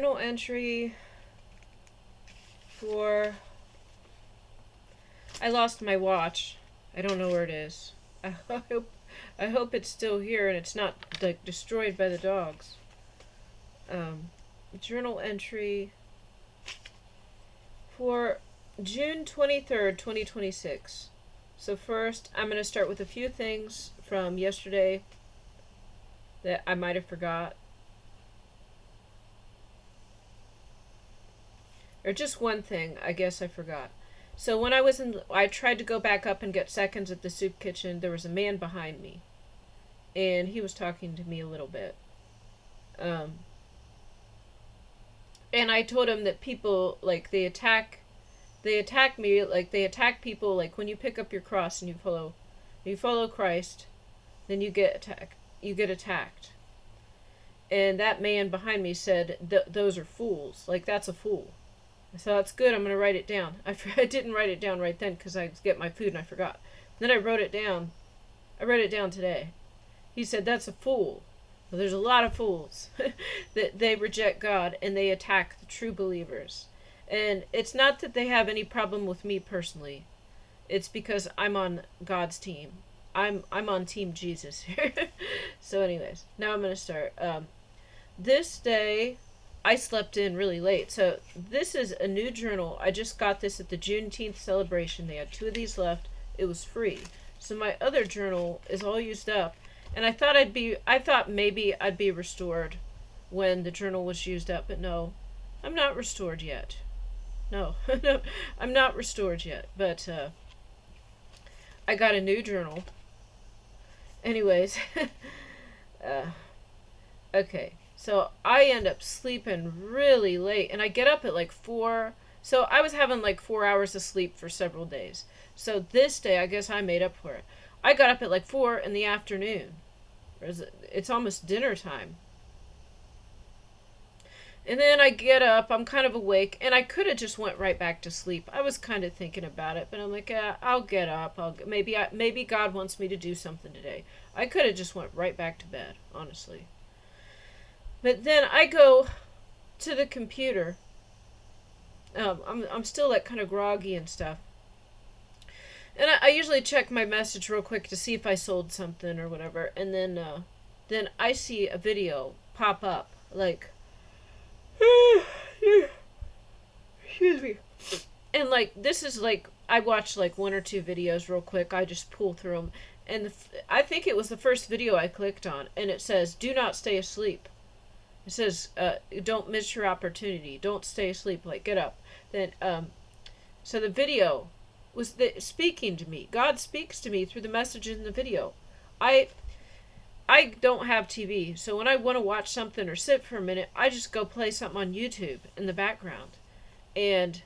Journal entry for... I lost my watch. I don't know where it is. I hope it's still here and it's not like destroyed by the dogs. Journal entry for June 23rd, 2026. So first, I'm going to start with a few things from yesterday that I might have forgot. Or just one thing, I guess I forgot. So when I tried to go back up and get seconds at the soup kitchen, there was a man behind me. And he was talking to me a little bit. And I told him that people, like, they attack me, like, they attack people, like, when you pick up your cross and you follow Christ, then you get attacked. And that man behind me said, those are fools. Like, that's a fool. So that's good. I'm going to write it down. I didn't write it down right then because I was getting my food and I forgot. Then I wrote it down. I wrote it down today. He said, that's a fool. Well, there's a lot of fools that they reject God and they attack the true believers. And it's not that they have any problem with me personally. It's because I'm on God's team. I'm on Team Jesus here. So anyways, now I'm going to start. This day... I slept in really late. So this is a new journal. I just got this at the Juneteenth celebration. They had 2 of these left. It was free. So my other journal is all used up. And I thought maybe I'd be restored when the journal was used up, but no. I'm not restored yet. No. No, I'm not restored yet. But I got a new journal. Anyways. Okay. So I end up sleeping really late, and I get up at like 4. So I was having like 4 hours of sleep for several days. So this day, I guess I made up for it. I got up at like 4 in the afternoon. It's almost dinner time. And then I get up, I'm kind of awake, and I could have just went right back to sleep. I was kind of thinking about it, but I'm like, I'll get up. Maybe God wants me to do something today. I could have just went right back to bed, honestly. But then I go to the computer. I'm still like kind of groggy and stuff. And I usually check my message real quick to see if I sold something or whatever. And then I see a video pop up. Like, excuse me. And like, this is like, I watch like 1 or 2 videos real quick. I just pull through them. And I think it was the first video I clicked on. And it says, do not stay asleep. It says, don't miss your opportunity. Don't stay asleep. Like, get up. Then, so the video was speaking to me. God speaks to me through the messages in the video. I don't have TV, so when I want to watch something or sit for a minute, I just go play something on YouTube in the background. And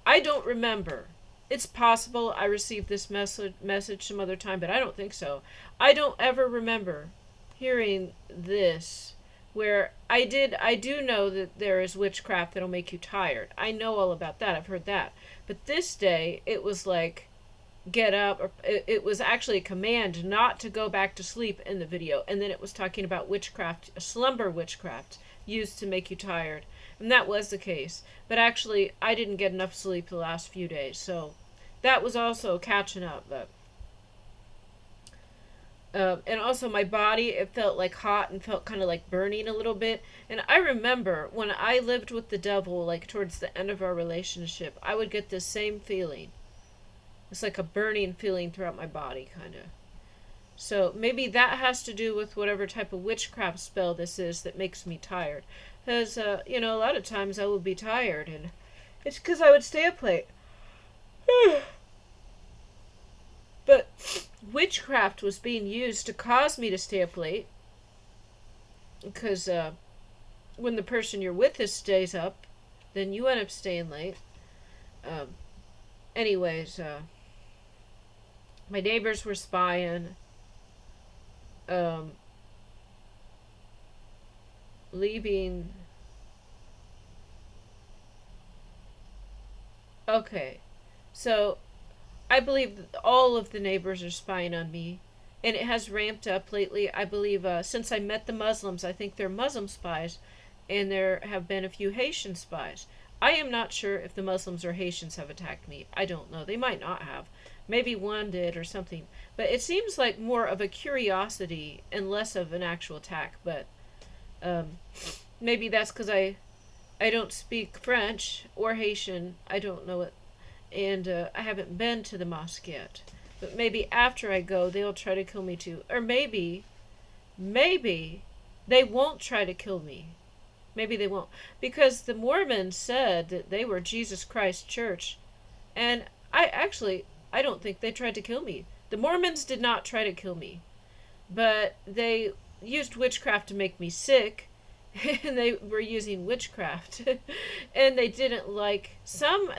I don't remember. It's possible I received this message some other time, but I don't think so. I don't ever remember hearing this. Where I do know that there is witchcraft that'll make you tired. I know all about that. I've heard that. But this day, it was like, get up. Or it was actually a command not to go back to sleep in the video. And then it was talking about witchcraft, slumber witchcraft, used to make you tired. And that was the case. But actually, I didn't get enough sleep the last few days. So that was also catching up. But and also my body, it felt like hot and felt kind of like burning a little bit. And I remember when I lived with the devil, like towards the end of our relationship, I would get this same feeling. It's like a burning feeling throughout my body, kind of. So maybe that has to do with whatever type of witchcraft spell this is that makes me tired. Because, a lot of times I would be tired, and it's because I would stay up late. But witchcraft was being used to cause me to stay up late. Because when the person you're with stays up, then you end up staying late. Anyways, my neighbors were spying. Leaving. Okay. So I believe that all of the neighbors are spying on me, and it has ramped up lately. I believe since I met the Muslims, I think they're Muslim spies, and there have been a few Haitian spies. I am not sure if the Muslims or Haitians have attacked me. I don't know. They might not have. Maybe one did or something. But it seems like more of a curiosity and less of an actual attack. But um, maybe that's because I don't speak French or Haitian. I don't know it. And I haven't been to the mosque yet. But maybe after I go, they'll try to kill me too. Or maybe they won't try to kill me. Maybe they won't. Because the Mormons said that they were Jesus Christ Church. And I don't think they tried to kill me. The Mormons did not try to kill me. But they used witchcraft to make me sick. And they were using witchcraft. And they didn't like some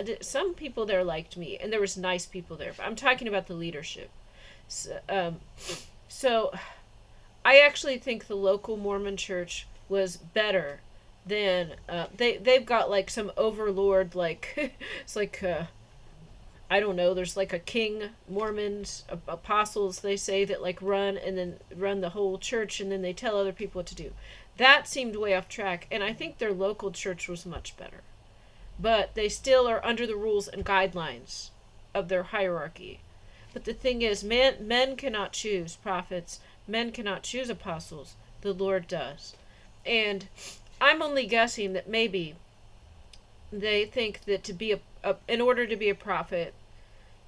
people there liked me, and there was nice people there, but I'm talking about the leadership. So I actually think the local Mormon church was better than they've got like some overlord, like it's like I don't know, there's like a king, Mormons, apostles, they say, that like run the whole church, and then they tell other people what to do. That seemed way off track, and I think their local church was much better. But they still are under the rules and guidelines of their hierarchy. But the thing is, men cannot choose prophets, men cannot choose apostles. The Lord does. And I'm only guessing that maybe they think that to be in order to be a prophet,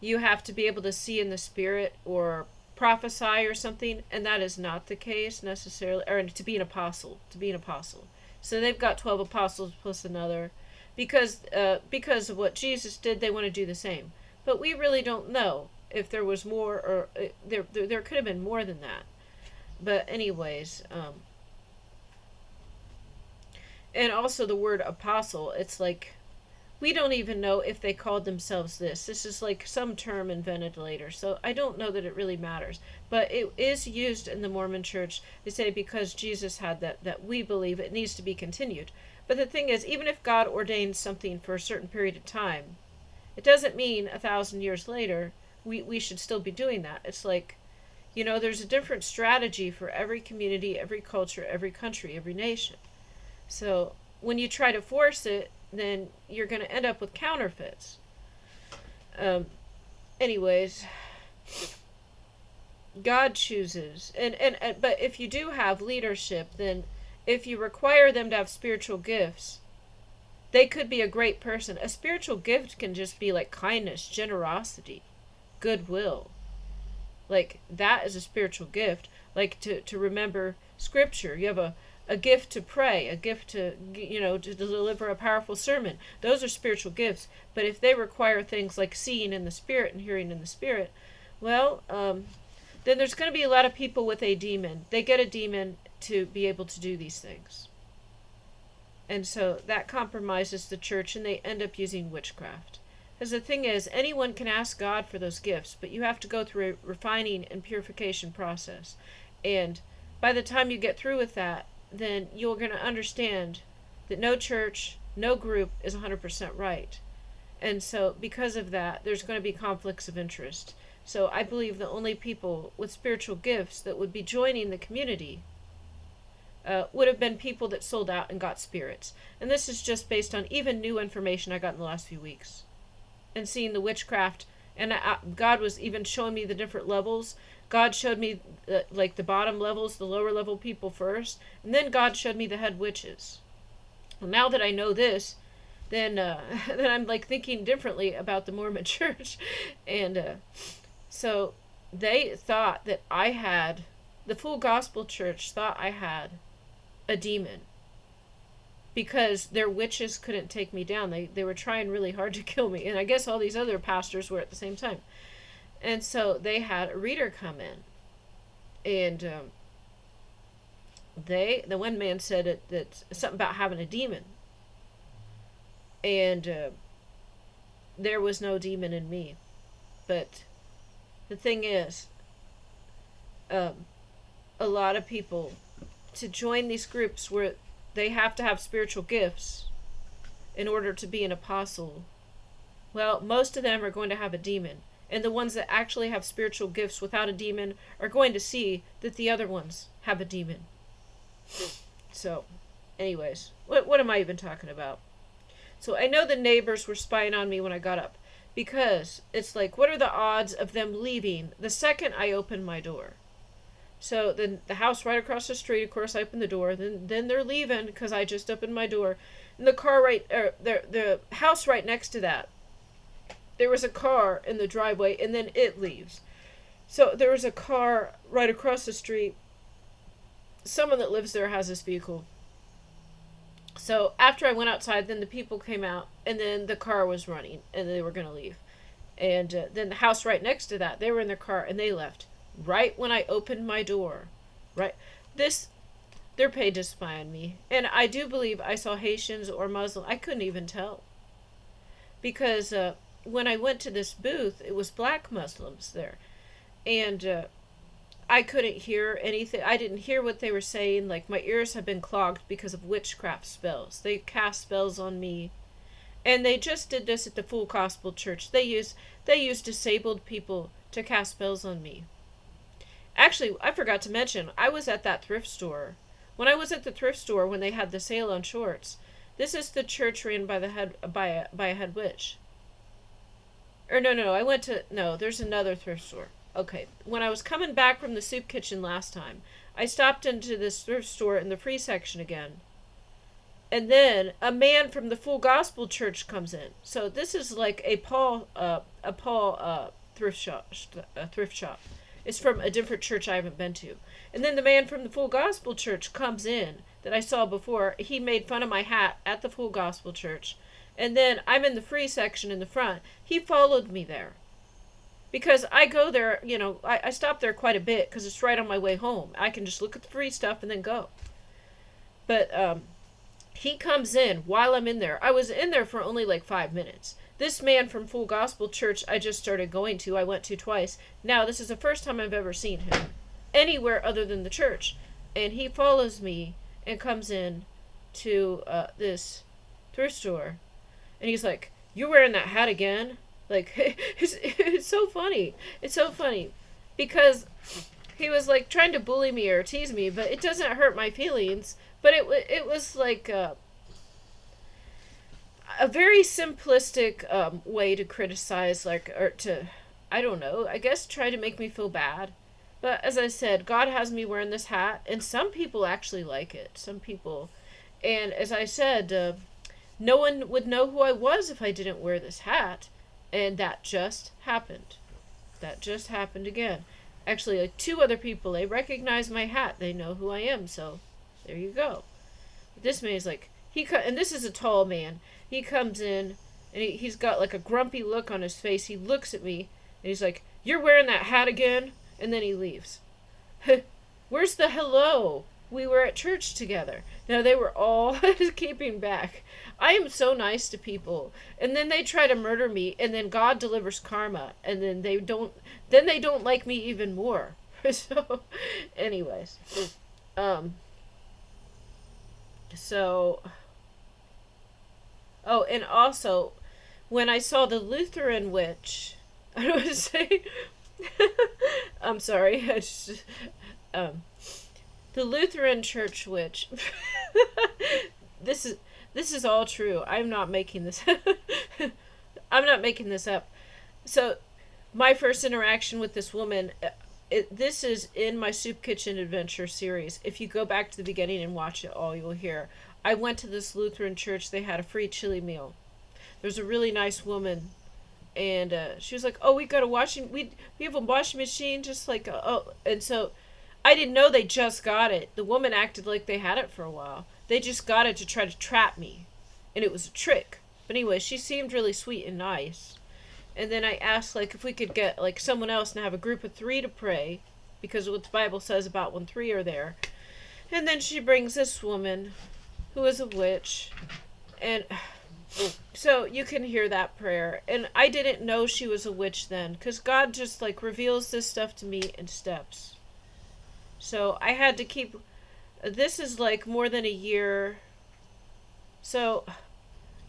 you have to be able to see in the spirit or prophesy or something, and that is not the case necessarily. Or to be an apostle. So they've got 12 apostles plus another, because of what Jesus did. They want to do the same. But we really don't know if there was more, or there could have been more than that. But anyways, and also the word apostle, it's like, we don't even know if they called themselves this. This is like some term invented later. So I don't know that it really matters. But it is used in the Mormon church. They say because Jesus had that we believe it needs to be continued. But the thing is, even if God ordains something for a certain period of time, it doesn't mean 1,000 years later we should still be doing that. It's like, there's a different strategy for every community, every culture, every country, every nation. So when you try to force it, then you're going to end up with counterfeits. Anyways, God chooses. But if you do have leadership, then if you require them to have spiritual gifts, they could be a great person. A spiritual gift can just be like kindness, generosity, goodwill. Like, that is a spiritual gift. Like to remember scripture. You have a gift to pray, a gift to deliver a powerful sermon. Those are spiritual gifts. But if they require things like seeing in the spirit and hearing in the spirit, well, then there's going to be a lot of people with a demon. They get a demon to be able to do these things. And so that compromises the church, and they end up using witchcraft. Because the thing is, anyone can ask God for those gifts, but you have to go through a refining and purification process. And by the time you get through with that, then you're going to understand that no church, no group is 100% right. And so because of that, there's going to be conflicts of interest. So I believe the only people with spiritual gifts that would be joining the community would have been people that sold out and got spirits. And this is just based on even new information I got in the last few weeks. And seeing the witchcraft. And God was even showing me the different levels. God showed me like the bottom levels, the lower level people first. And then God showed me the head witches. Well, now that I know this, then I'm like thinking differently about the Mormon church. And so they thought that I had, the full gospel church thought I had a demon. Because their witches couldn't take me down. They were trying really hard to kill me. And I guess all these other pastors were at the same time. And so they had a reader come in. And the one man said that something about having a demon. And there was no demon in me. But the thing is, a lot of people, to join these groups where they have to have spiritual gifts in order to be an apostle, well, most of them are going to have a demon. And the ones that actually have spiritual gifts without a demon are going to see that the other ones have a demon. So, Anyways, what am I even talking about? So I know the neighbors were spying on me when I got up, because it's like, what are the odds of them leaving the second I open my door? So then the house right across the street, of course, I open the door. Then they're leaving because I just opened my door. And the car the house right next to that, there was a car in the driveway, and then it leaves. So there was a car right across the street. Someone that lives there has this vehicle. So after I went outside, then the people came out, and then the car was running, and they were going to leave. And then the house right next to that, they were in their car, and they left right when I opened my door. Right, they're paid to spy on me, and I do believe I saw Haitians or Muslim. I couldn't even tell, because when I went to this booth, it was black Muslims there, and I couldn't hear anything. I didn't hear what they were saying. Like, my ears have been clogged because of witchcraft spells. They cast spells on me. And they just did this at the Full Gospel Church. They used disabled people to cast spells on me. Actually, I forgot to mention, I was at that thrift store. When I was at the thrift store when they had the sale on shorts, this is the church ran by a head witch. Or no, there's another thrift store. Okay, when I was coming back from the soup kitchen last time, I stopped into this thrift store in the free section again. And then a man from the Full Gospel Church comes in. So this is like a Paul thrift shop. It's from a different church I haven't been to. And then the man from the Full Gospel Church comes in that I saw before. He made fun of my hat at the Full Gospel Church. And then I'm in the free section in the front. He followed me there. Because I go there, I stop there quite a bit because it's right on my way home. I can just look at the free stuff and then go. But he comes in while I'm in there. I was in there for only like 5 minutes. This man from Full Gospel Church I just started going to. I went to twice. Now, this is the first time I've ever seen him anywhere other than the church. And he follows me and comes in to this thrift store. And he's like, "You're wearing that hat again?" Like, it's so funny. It's so funny. Because he was like trying to bully me or tease me, but it doesn't hurt my feelings. But it was like a very simplistic way to criticize, I don't know, I guess try to make me feel bad. But as I said, God has me wearing this hat, and some people actually like it. Some people. And as I said, no one would know who I was if I didn't wear this hat. And that just happened. That just happened again. Actually, like 2 other people, they recognize my hat. They know who I am, so there you go. This man is like, and this is a tall man. He comes in, and he's got like a grumpy look on his face. He looks at me, and he's like, "You're wearing that hat again?" And then he leaves. Where's the hello? We were at church together. Now, they were all keeping back. I am so nice to people. And then they try to murder me, and then God delivers karma, and then they don't like me even more. So, anyways. And also, when I saw the Lutheran witch, I don't want to say, I'm sorry, the Lutheran church witch, this is all true. I'm not making this up. So, my first interaction with this woman, this is in my Soup Kitchen Adventure series. If you go back to the beginning and watch it all, you'll hear. I went to this Lutheran church. They had a free chili meal. There's a really nice woman, and she was like, "Oh, we have a washing machine, just like and so I didn't know they just got it. The woman acted like they had it for a while. They just got it to try to trap me, and it was a trick. But anyway, she seemed really sweet and nice. And then I asked, like, if we could get, like, someone else and have a group of 3 to pray, because of what the Bible says about when 3 are there. And then she brings this woman, who is a witch, and so you can hear that prayer. And I didn't know she was a witch then, because God just, like, reveals this stuff to me in steps. So I had to keep, this is, like, more than a year. So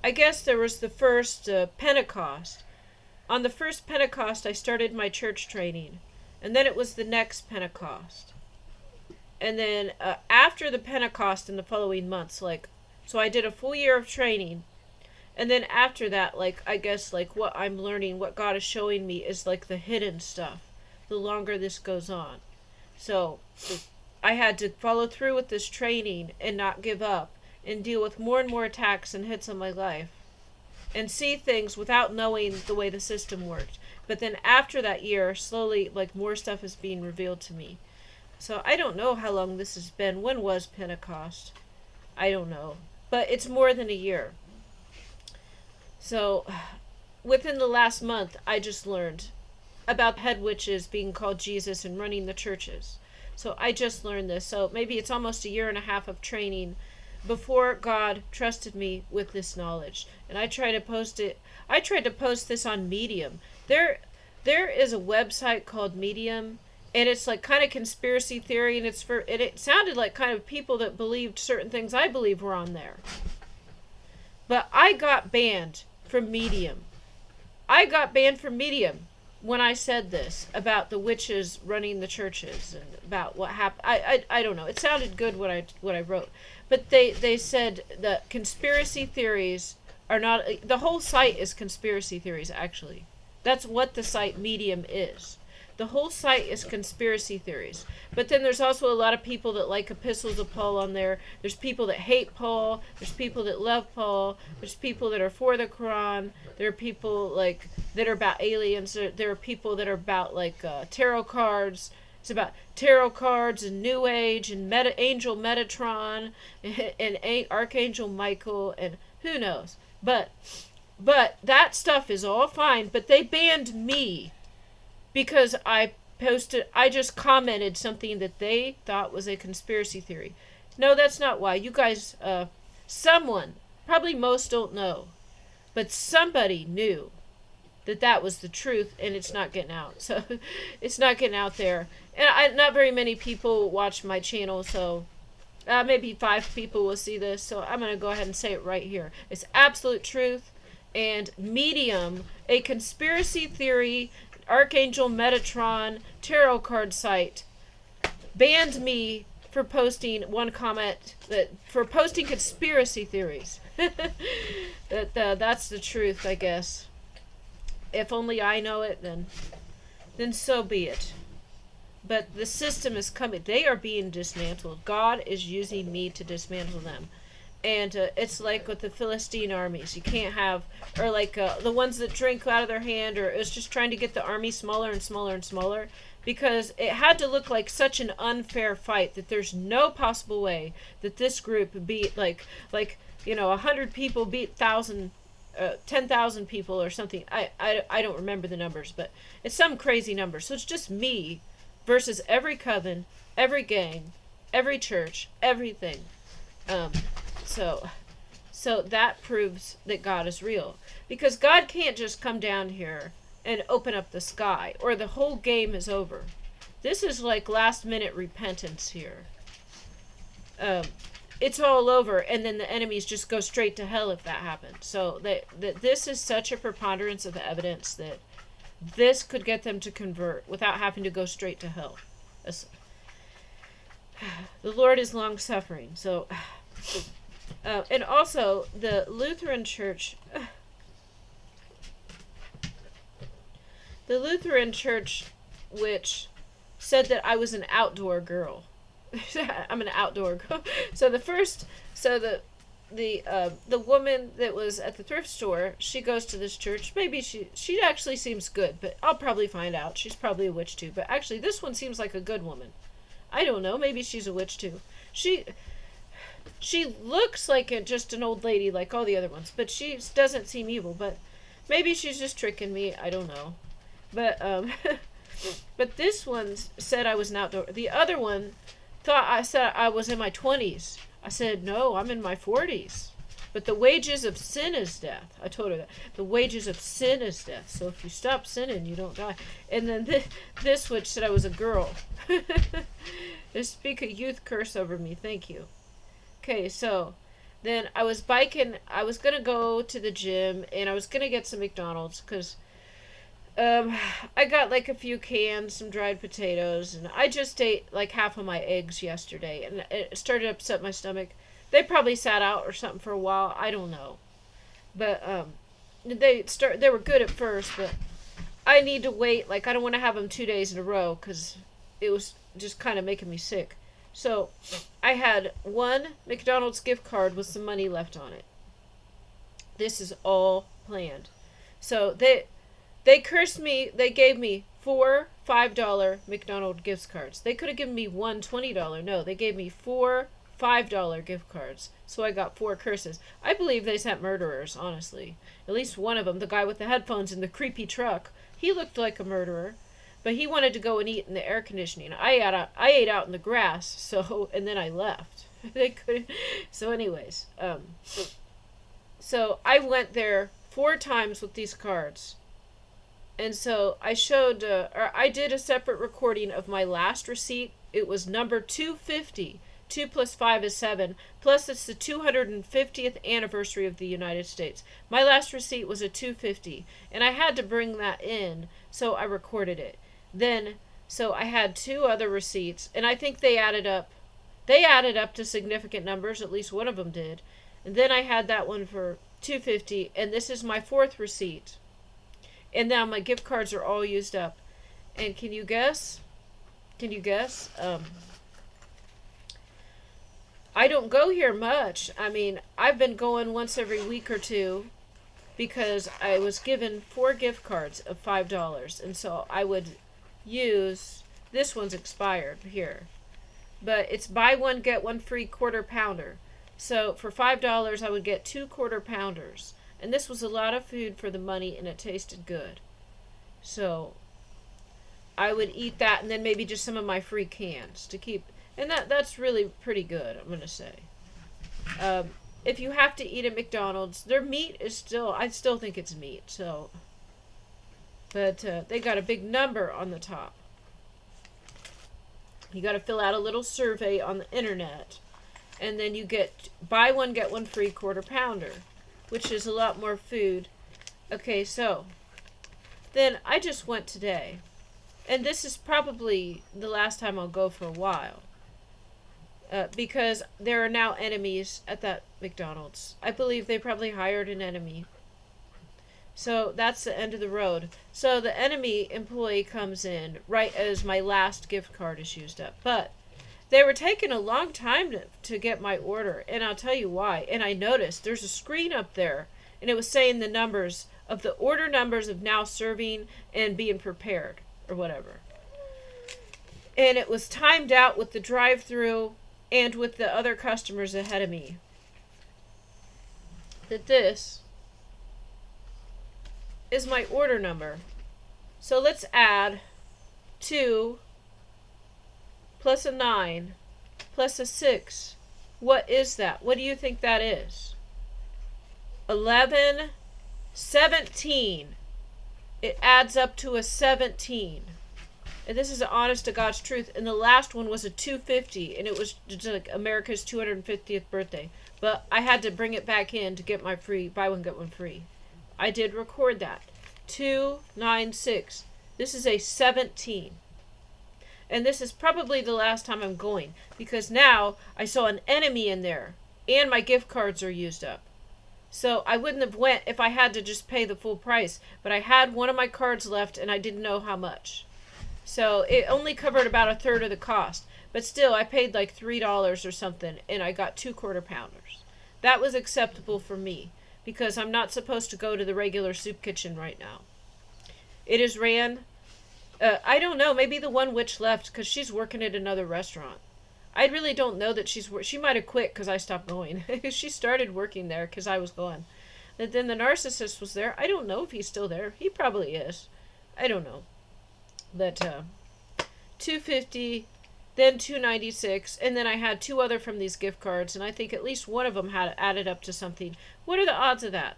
I guess there was the first Pentecost. On the first Pentecost, I started my church training. And then it was the next Pentecost. And then after the Pentecost in the following months, like, so I did a full year of training. And then after that, like, I guess, like, what I'm learning, what God is showing me is, like, the hidden stuff, the longer this goes on. So I had to follow through with this training and not give up and deal with more and more attacks and hits on my life and see things without knowing the way the system worked. But then after that year, slowly, like, more stuff is being revealed to me. So I don't know how long this has been. When was Pentecost? I don't know. But it's more than a year. So within the last month, I just learned about head witches being called Jesus and running the churches. So I just learned this. So maybe it's almost a year and a half of training before God trusted me with this knowledge. And I tried to post it. I tried to post this on Medium. There is a website called Medium, and it's like kind of conspiracy theory, and it sounded like kind of people that believed certain things I believe were on there. But I got banned from Medium. I got banned from Medium when I said this about the witches running the churches and about what happened. I don't know. It sounded good what I wrote, but they said that conspiracy theories are not. The whole site is conspiracy theories. Actually, that's what the site Medium is. The whole site is conspiracy theories. But then there's also a lot of people that like epistles of Paul on there. There's people that hate Paul. There's people that love Paul. There's people that are for the Quran. There are people like that are about aliens. There are people that are about like tarot cards. It's about tarot cards and New Age and Angel Metatron and Archangel Michael and who knows. But that stuff is all fine. But they banned me because I just commented something that they thought was a conspiracy theory. No, that's not why. You guys, someone, probably most don't know, but somebody knew that was the truth, and it's not getting out. So it's not getting out there. And not very many people watch my channel, so maybe 5 people will see this. So I'm going to go ahead and say it right here. It's absolute truth. And Medium, a conspiracy theory Archangel Metatron tarot card site, banned me for posting one comment for posting conspiracy theories. That's the truth, I guess. If only I know it, then so be it. But the system is coming. They are being dismantled. God is using me to dismantle them. And it's like with the Philistine armies. You can't have, or like the ones that drink out of their hand, or it's just trying to get the army smaller and smaller and smaller, because it had to look like such an unfair fight that there's no possible way that this group beat like 100 people beat 10,000 people or something. I don't remember the numbers, but it's some crazy number. So it's just me versus every coven, every gang, every church, everything. So that proves that God is real. Because God can't just come down here and open up the sky, or the whole game is over. This is like last minute repentance here. It's all over, and then the enemies just go straight to hell if that happens. So that this is such a preponderance of evidence that this could get them to convert without having to go straight to hell. The Lord is long suffering. So and also the Lutheran Church which said that I was an outdoor girl. I'm an outdoor girl. So the woman that was at the thrift store, she goes to this church. Maybe she actually seems good, but I'll probably find out. She's probably a witch too. But actually, this one seems like a good woman. I don't know. Maybe she's a witch too. She looks like just an old lady like all the other ones, but she doesn't seem evil. But maybe she's just tricking me. I don't know. But but this one said I was an outdoor. The other one thought I said I was in my 20s. I said, no, I'm in my 40s. But the wages of sin is death. I told her that. The wages of sin is death. So if you stop sinning, you don't die. And then this witch said I was a girl. Just speak a youth curse over me. Thank you. Okay, so then I was biking. I was going to go to the gym, and I was going to get some McDonald's because Um, I got like a few cans, some dried potatoes, and I just ate like half of my eggs yesterday, and it started to upset my stomach. They probably sat out or something for a while. I don't know, but they were good at first, but I need to wait. Like I don't want to have them 2 days in a row because it was just kind of making me sick. So I had one McDonald's gift card with some money left on it. This is all planned. So they cursed me. They gave me four $5 McDonald's gift cards. They could have given me one $20. No, they gave me four $5 gift cards. So I got four curses. I believe they sent murderers, honestly. At least one of them, the guy with the headphones in the creepy truck, he looked like a murderer. But he wanted to go and eat in the air conditioning. I ate out in the grass, so and then I left. They couldn't. So, anyways, so I went there 4 times with these cards. And so I did a separate recording of my last receipt. It was number 250. 2 plus 5 is 7. Plus, it's the 250th anniversary of the United States. My last receipt was a 250. And I had to bring that in, so I recorded it. Then, so I had 2 other receipts. And I think they added up. They added up to significant numbers. At least one of them did. And then I had that one for 250. And this is my 4th receipt. And now my gift cards are all used up. And can you guess? Can you guess? I don't go here much. I mean, I've been going once every week or two because I was given 4 gift cards of $5. And so I would use, this one's expired here. But it's buy one, get one free quarter pounder. So for $5, I would get 2 quarter pounders. And this was a lot of food for the money, and it tasted good. So I would eat that, and then maybe just some of my free cans to keep. And that's really pretty good, I'm going to say. If you have to eat at McDonald's, their meat is still, I still think it's meat. So, but they got a big number on the top. You got to fill out a little survey on the internet. And then you get buy one, get one free quarter pounder, which is a lot more food. Okay, so then I just went today, and this is probably the last time I'll go for a while, because there are now enemies at that McDonald's. I believe they probably hired an enemy. So that's the end of the road. So the enemy employee comes in right as my last gift card is used up. But they were taking a long time to get my order, and I'll tell you why. And I noticed there's a screen up there, and it was saying the numbers of the order numbers of now serving and being prepared, or whatever. And it was timed out with the drive-through and with the other customers ahead of me. That this is my order number. So let's add 2 plus a 9 plus a 6. What is that? What do you think that is? 11, 17. It adds up to a 17. And this is an honest to God's truth. And the last one was a 250, and it was just like America's 250th birthday. But I had to bring it back in to get my free buy one get one free. I did record that. 296. This is a 17. And this is probably the last time I'm going, because now I saw an enemy in there and my gift cards are used up. So I wouldn't have went if I had to just pay the full price, but I had one of my cards left and I didn't know how much. So it only covered about a third of the cost, but still I paid like $3 or something and I got 2 quarter pounders. That was acceptable for me because I'm not supposed to go to the regular soup kitchen right now. It is ran, I don't know, maybe the one witch left because she's working at another restaurant. I really don't know that she might have quit because I stopped going. She started working there because I was gone. But then the narcissist was there. I don't know if he's still there. He probably is. I don't know. But 250, then 296, and then I had 2 other from these gift cards, and I think at least one of them had added up to something. What are the odds of that?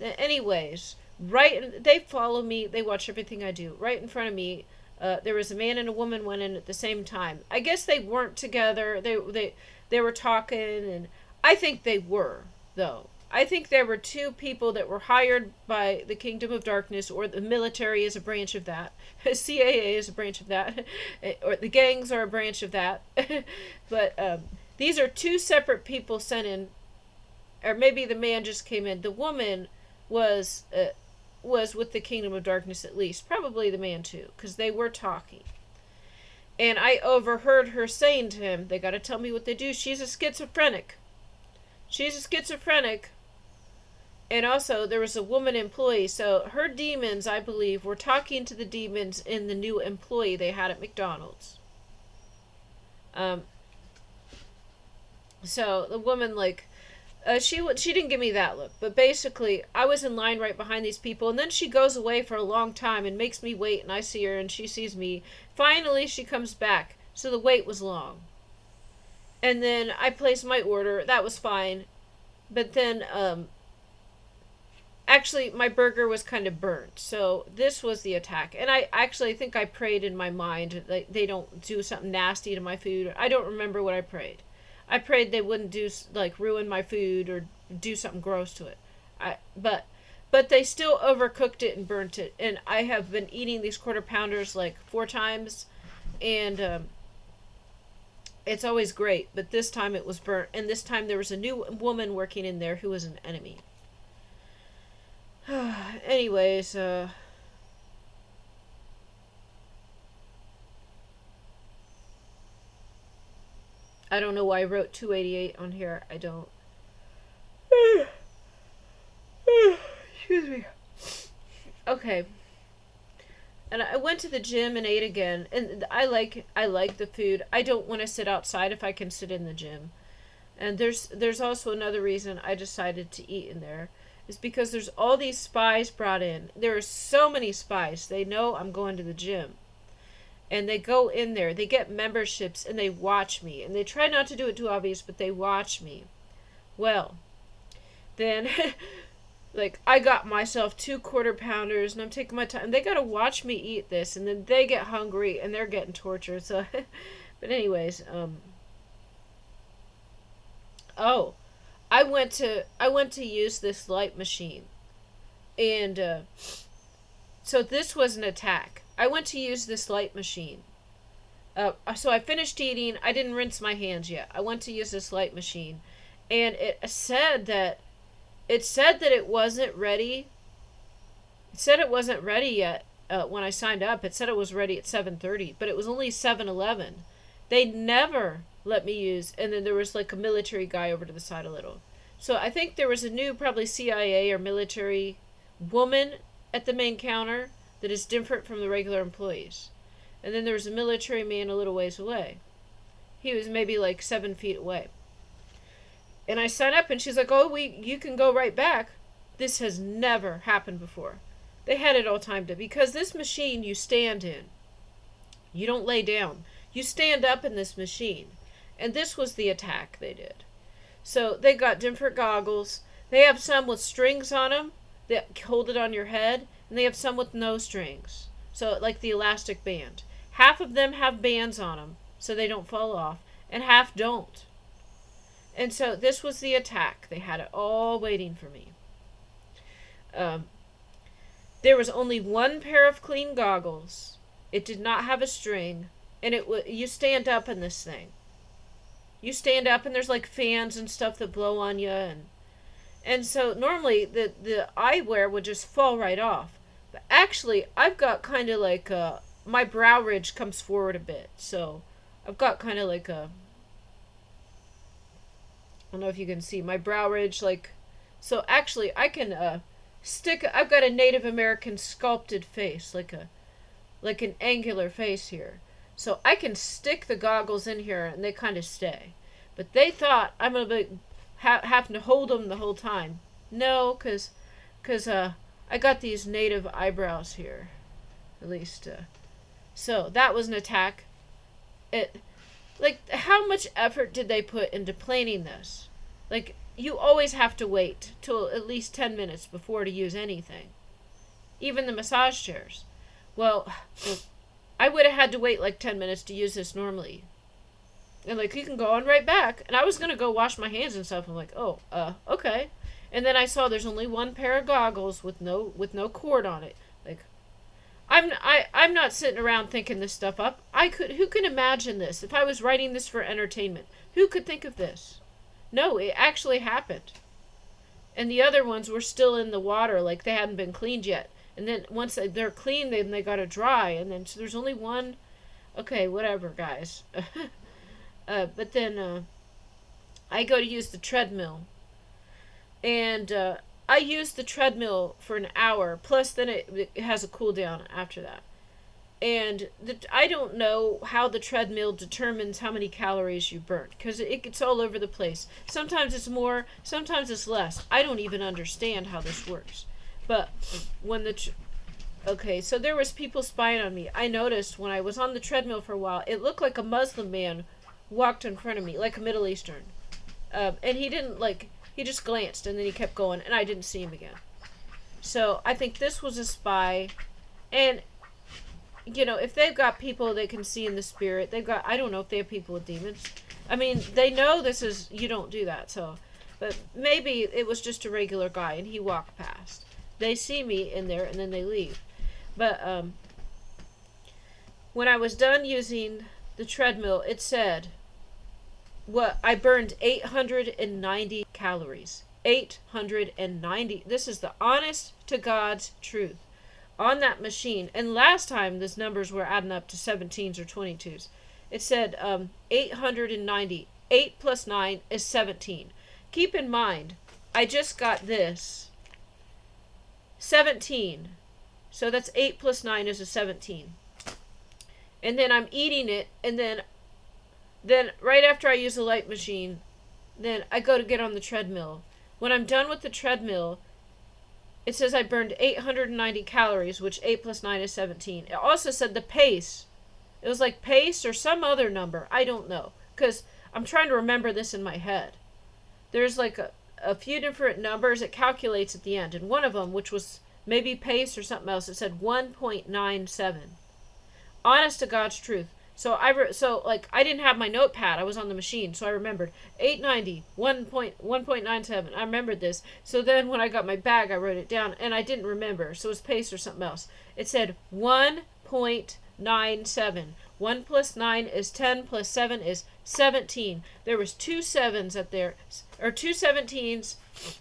Anyways, they follow me. They watch everything I do. Right in front of me, there was a man and a woman went in at the same time. I guess they weren't together. They were talking, and I think they were, though. I think there were two people that were hired by the Kingdom of Darkness, or the military is a branch of that. CIA is a branch of that, or the gangs are a branch of that. But these are two separate people sent in, or maybe the man just came in. The woman was with the Kingdom of Darkness at least, probably the man too, because they were talking. And I overheard her saying to him, "They got to tell me what they do. She's a schizophrenic. She's a schizophrenic." And also, there was a woman employee, so her demons, I believe, were talking to the demons in the new employee they had at McDonald's. So the woman, like, she didn't give me that look, but basically, I was in line right behind these people, and then she goes away for a long time and makes me wait, and I see her, and she sees me. Finally, she comes back, so the wait was long. And then I placed my order. That was fine. But then, actually, my burger was kind of burnt. So this was the attack. And I actually think I prayed in my mind that they don't do something nasty to my food. I don't remember what I prayed. I prayed they wouldn't do, like, ruin my food or do something gross to it. But they still overcooked it and burnt it. And I have been eating these quarter pounders like 4 times. And it's always great. But this time it was burnt. And this time there was a new woman working in there who was an enemy. Anyways, I don't know why I wrote 288 on here. I don't. Excuse me. Okay. And I went to the gym and ate again. And I like the food. I don't want to sit outside if I can sit in the gym. And there's also another reason I decided to eat in there. Is because there's all these spies brought in. There are so many spies. They know I'm going to the gym. And they go in there. They get memberships and they watch me. And they try not to do it too obvious, but they watch me. Well, then, like, I got myself 2 quarter pounders and I'm taking my time. They got to watch me eat this. And then they get hungry and they're getting tortured. So, but anyways, oh. I went to use this light machine, and so this was an attack. I went to use this light machine. So I finished eating. I didn't rinse my hands yet. I went to use this light machine, and it said that it wasn't ready. It said it wasn't ready yet when I signed up. It said it was ready at 7:30, but it was only 7:11. They never let me use, and then there was like a military guy over to the side a little. So I think there was a new probably CIA or military woman at the main counter that is different from the regular employees. And then there was a military man a little ways away. He was maybe like 7 feet away. And I signed up and she's like, "Oh, you can go right back." This has never happened before. They had it all timed up because this machine you stand in. You don't lay down. You stand up in this machine. And this was the attack they did. So they got different goggles. They have some with strings on them that hold it on your head. And they have some with no strings. So like the elastic band. Half of them have bands on them so they don't fall off. And half don't. And so this was the attack. They had it all waiting for me. There was only one pair of clean goggles. It did not have a string. And you stand up in this thing. You stand up and there's like fans and stuff that blow on you. And so normally the eyewear would just fall right off. But actually I've got kind of like my brow ridge comes forward a bit. So I've got kind of like I don't know if you can see my brow ridge, like, so actually I can I've got a Native American sculpted face, like an angular face here. So I can stick the goggles in here and they kind of stay. But they thought I'm going to be having to hold them the whole time. No, because I got these native eyebrows here. At least. So that was an attack. Like, how much effort did they put into planning this? Like, you always have to wait till at least 10 minutes before to use anything. Even the massage chairs. Well, I would have had to wait like 10 minutes to use this normally. And like, you can go on right back. And I was going to go wash my hands and stuff. I'm like, oh, okay. And then I saw there's only one pair of goggles with no cord on it. Like, I'm not sitting around thinking this stuff up. Who can imagine this? If I was writing this for entertainment, who could think of this? No, it actually happened. And the other ones were still in the water, like they hadn't been cleaned yet. And then once they're clean, then they got to dry. And then so there's only one. Okay, whatever, guys. But then I go to use the treadmill. And I use the treadmill for an hour. Plus, then it has a cool down after that. And I don't know how the treadmill determines how many calories you burn, because it gets all over the place. Sometimes it's more, sometimes it's less. I don't even understand how this works. But when okay, so there was people spying on me. I noticed when I was on the treadmill for a while, it looked like a Muslim man walked in front of me, like a Middle Eastern. And he didn't, like, he just glanced, and then he kept going, and I didn't see him again. So I think this was a spy. And you know, if they've got people they can see in the spirit, they've got, I don't know if they have people with demons. I mean, they know this is, you don't do that, so. But maybe it was just a regular guy and he walked past. They see me in there and then they leave. But when I was done using the treadmill, it said, I burned 890 calories. 890. This is the honest to God's truth. On that machine, and last time these numbers were adding up to 17s or 22s. It said 890. 8 plus 9 is 17. Keep in mind, I just got this. 17. So that's 8 plus 9 is a 17. And then I'm eating it, and then right after I use the light machine, then I go to get on the treadmill. When I'm done with the treadmill, it says I burned 890 calories, which 8 plus 9 is 17. It also said the pace. It was like pace or some other number. I don't know. Because I'm trying to remember this in my head. There's like a few different numbers it calculates at the end. And one of them, which was maybe pace or something else, it said 1.97. Honest to God's truth. So I didn't have my notepad. I was on the machine, so I remembered 890, 1.97. I remembered this. So then when I got my bag, I wrote it down, and I didn't remember. So it was pace or something else. It said 1.97. 1 plus 9 is 10 plus 7 is 17. There was 2 7s up there, or 2 17s,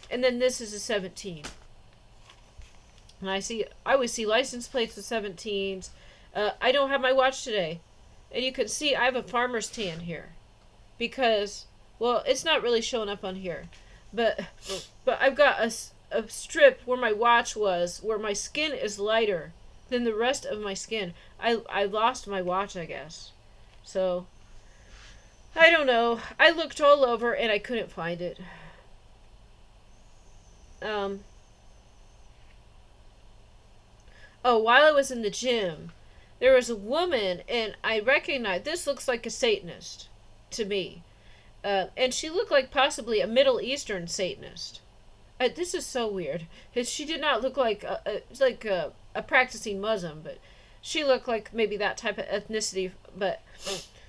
and then this is a 17. And I always see license plates with 17s. I don't have my watch today. And you can see I have a farmer's tan here. Because, well, it's not really showing up on here. But I've got a strip where my watch was, where my skin is lighter than the rest of my skin. I lost my watch, I guess. So, I don't know. I looked all over and I couldn't find it. While I was in the gym, there was a woman, and I recognized, this looks like a Satanist to me. And she looked like possibly a Middle Eastern Satanist. This is so weird. She did not look like a practicing Muslim, but she looked like maybe that type of ethnicity. But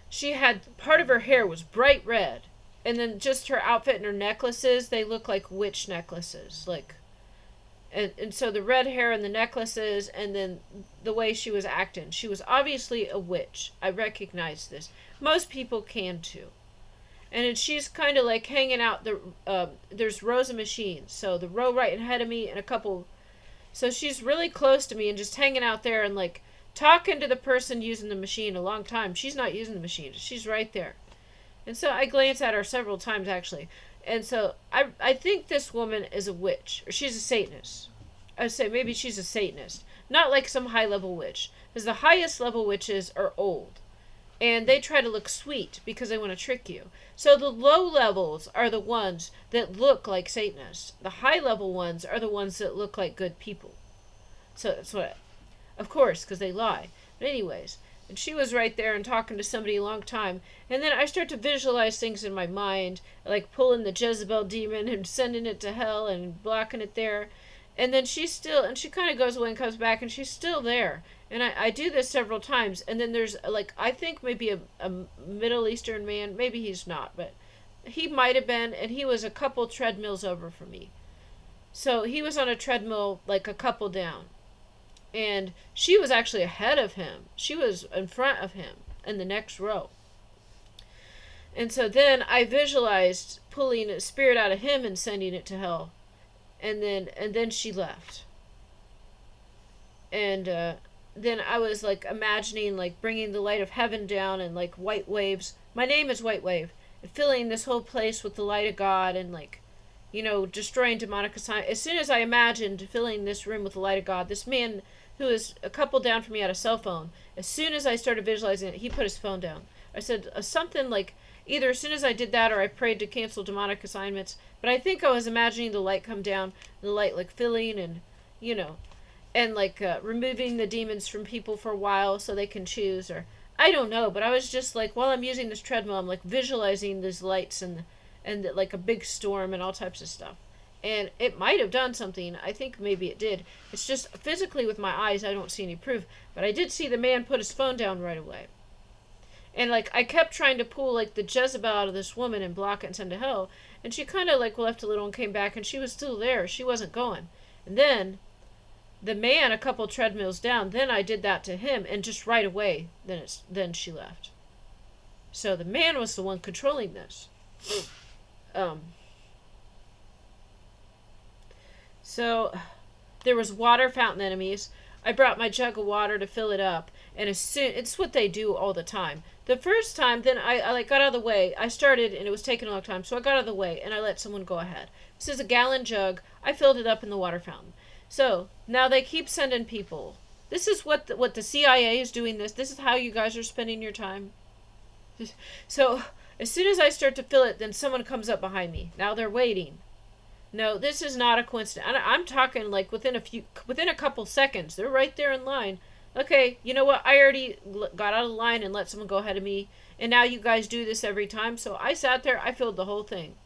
she had, part of her hair was bright red. And then just her outfit and her necklaces, they look like witch necklaces. And so the red hair and the necklaces, and then the way she was acting. She was obviously a witch. I recognize this. Most people can too. And then she's kind of like hanging out. There's rows of machines. So the row right ahead of me and a couple. So she's really close to me and just hanging out there and like talking to the person using the machine a long time. She's not using the machine. She's right there. And so I glance at her several times actually. And so I think this woman is a witch, or she's a Satanist. I would say maybe she's a Satanist. Not like some high-level witch. Because the highest level witches are old. And they try to look sweet because they want to trick you. So the low levels are the ones that look like Satanists. The high-level ones are the ones that look like good people. So that's what, of course, because they lie. But anyways, and she was right there and talking to somebody a long time. And then I start to visualize things in my mind, like pulling the Jezebel demon and sending it to hell and blocking it there. And then she kind of goes away and comes back, and she's still there. And I do this several times. And then there's, like, I think maybe a Middle Eastern man. Maybe he's not, but he might have been. And he was a couple treadmills over from me. So he was on a treadmill like a couple down. And she was actually ahead of him. She was in front of him in the next row. And so then I visualized pulling a spirit out of him and sending it to hell. And then she left. And then I was like imagining like bringing the light of heaven down and like white waves. My name is White Wave. And filling this whole place with the light of God and like, destroying demonic assignment. As soon as I imagined filling this room with the light of God, this man who is a couple down from me had a cell phone. As soon as I started visualizing it, he put his phone down. I said something like, either as soon as I did that or I prayed to cancel demonic assignments. But I think I was imagining the light come down, the light like filling and like removing the demons from people for a while so they can choose, or I don't know. But I was just like, while I'm using this treadmill, I'm like visualizing these lights and like a big storm and all types of stuff. And it might have done something. I think maybe it did. It's just physically with my eyes, I don't see any proof. But I did see the man put his phone down right away. And like I kept trying to pull like the Jezebel out of this woman and block it and send to hell. And she kind of like left a little and came back, and she was still there. She wasn't going. And then the man a couple treadmills down, then I did that to him, and just right away then she left. So the man was the one controlling this. So there was water fountain enemies. I brought my jug of water to fill it up, and as soon, it's what they do all the time. The first time, then I like got out of the way. I started, and it was taking a long time, so I got out of the way, and I let someone go ahead. This is a gallon jug. I filled it up in the water fountain. So now they keep sending people. This is what the CIA is doing. This is how you guys are spending your time. So as soon as I start to fill it, then someone comes up behind me. Now they're waiting. No, this is not a coincidence. I'm talking like within a couple seconds. They're right there in line. Okay, you know what? I already got out of the line and let someone go ahead of me. And now you guys do this every time. So I sat there. I filled the whole thing.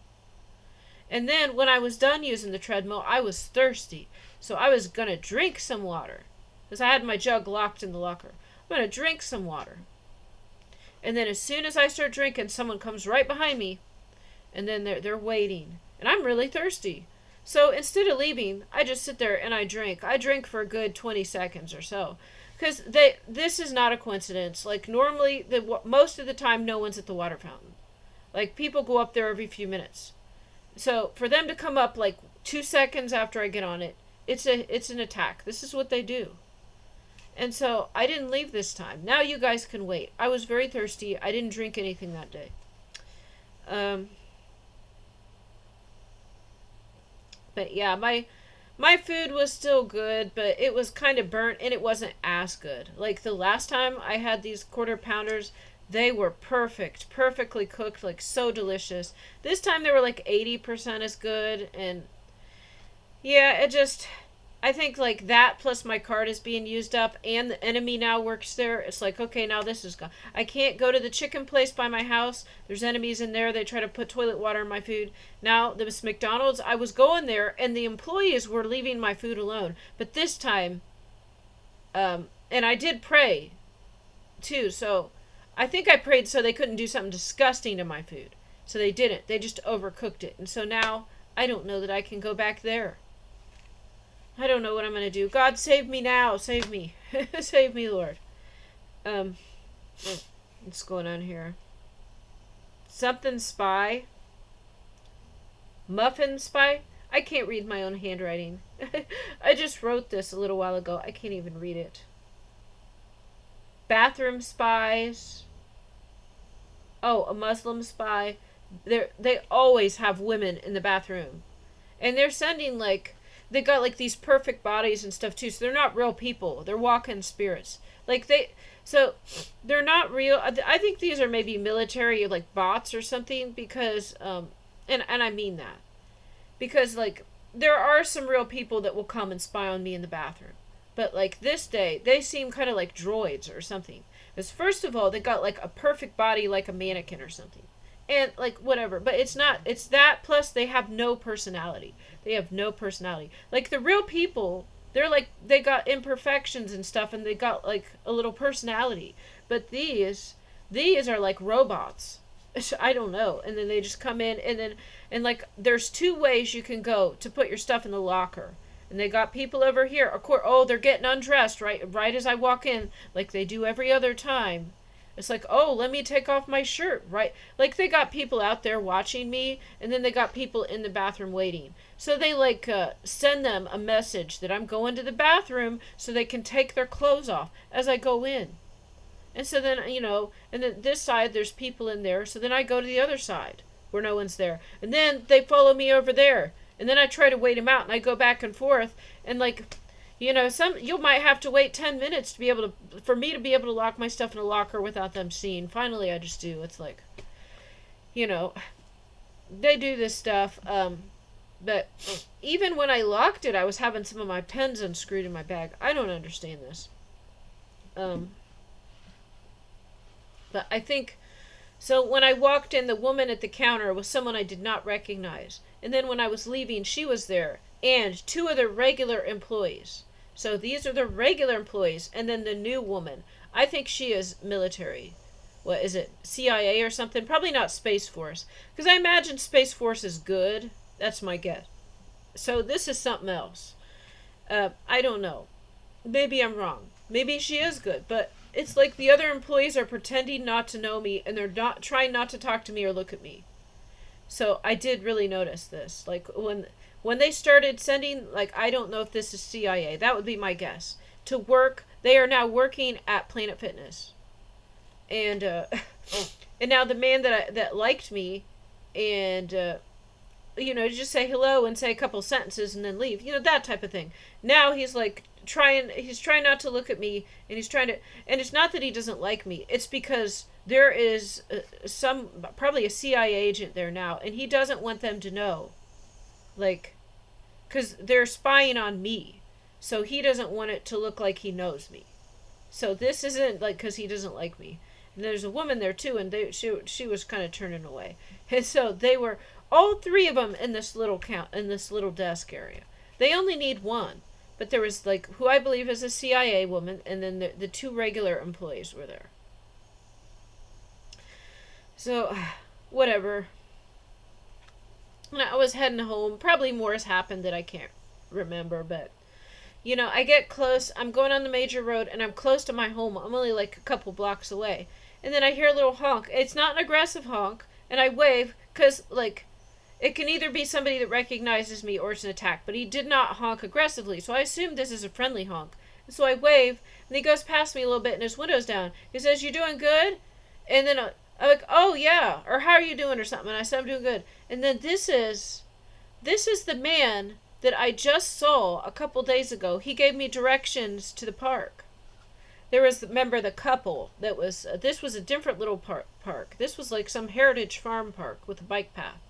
And then when I was done using the treadmill, I was thirsty. So I was going to drink some water. Because I had my jug locked in the locker. I'm going to drink some water. And then as soon as I start drinking, someone comes right behind me. And then they're waiting. And I'm really thirsty. So instead of leaving, I just sit there and I drink. I drink for a good 20 seconds or so. Because this is not a coincidence. Like normally, most of the time, no one's at the water fountain. Like people go up there every few minutes. So for them to come up like 2 seconds after I get on it, it's an attack. This is what they do. And so I didn't leave this time. Now you guys can wait. I was very thirsty. I didn't drink anything that day. But yeah, my food was still good, but it was kind of burnt and it wasn't as good. Like the last time I had these quarter pounders, they were perfectly cooked, like so delicious. This time they were like 80% as good, and yeah, I think like that plus my card is being used up and the enemy now works there. It's like, okay, now this is gone. I can't go to the chicken place by my house. There's enemies in there. They try to put toilet water in my food. Now, this McDonald's, I was going there and the employees were leaving my food alone. But this time, and I did pray too. So I think I prayed so they couldn't do something disgusting to my food. So they didn't. They just overcooked it. And so now I don't know that I can go back there. I don't know what I'm going to do. God, save me now. Save me. Save me, Lord. What's going on here? Something spy. Muffin spy. I can't read my own handwriting. I just wrote this a little while ago. I can't even read it. Bathroom spies. Oh, a Muslim spy. They always have women in the bathroom. And they're sending like... They got like these perfect bodies and stuff too, so they're not real people. They're walking spirits. So they're not real. I think these are maybe military like bots or something, because and I mean that, because like there are some real people that will come and spy on me in the bathroom, but like this day they seem kind of like droids or something. Because first of all, they got like a perfect body like a mannequin or something. And like whatever, but it's not. It's that plus they have no personality. They have no personality. Like the real people, they're like they got imperfections and stuff, and they got like a little personality. But these are like robots. I don't know. And then they just come in, and like there's two ways you can go to put your stuff in the locker. And they got people over here. Of course, oh, they're getting undressed right as I walk in, like they do every other time. It's like, oh, let me take off my shirt, right? Like they got people out there watching me, and then they got people in the bathroom waiting. So they like send them a message that I'm going to the bathroom so they can take their clothes off as I go in. And so then, and then this side there's people in there, so then I go to the other side where no one's there. And then they follow me over there. And then I try to wait them out, and I go back and forth, and like, you might have to wait 10 minutes to be able to, for me to be able to lock my stuff in a locker without them seeing. Finally, I just do. It's like, they do this stuff. But even when I locked it, I was having some of my pens unscrewed in my bag. I don't understand this. But I think, so when I walked in, the woman at the counter was someone I did not recognize. And then when I was leaving, she was there. And two other regular employees. So these are the regular employees. And then the new woman. I think she is military. What is it? CIA or something? Probably not Space Force. Because I imagine Space Force is good. That's my guess. So this is something else. I don't know. Maybe I'm wrong. Maybe she is good. But it's like the other employees are pretending not to know me. And they're not trying not to talk to me or look at me. So I did really notice this. Like when they started sending, like, I don't know if this is CIA. That would be my guess. To work, they are now working at Planet Fitness. And and now the man that liked me and just say hello and say a couple sentences and then leave. That type of thing. Now he's like trying not to look at me, and and it's not that he doesn't like me. It's because there is probably a CIA agent there now, and he doesn't want them to know. Like, because they're spying on me. So he doesn't want it to look like he knows me. So this isn't like because he doesn't like me. And there's a woman there too, and she was kind of turning away. And so they were, all three of them in this little desk area. They only need one. But there was like, who I believe is a CIA woman, and then the two regular employees were there. So, whatever. And I was heading home. Probably more has happened that I can't remember, but I get close. I'm going on the major road, and I'm close to my home. I'm only like a couple blocks away. And then I hear a little honk. It's not an aggressive honk, and I wave, because, like, it can either be somebody that recognizes me or it's an attack, but he did not honk aggressively, so I assume this is a friendly honk. And so I wave, and he goes past me a little bit, and his window's down. He says, "You doing good?" And then I'm like, "Oh, yeah," or "How are you doing?" or something. And I said, "I'm doing good." And then this is the man that I just saw a couple days ago. He gave me directions to the park. There was, remember, the couple that was, this was a different little park. This was like some heritage farm park with a bike path.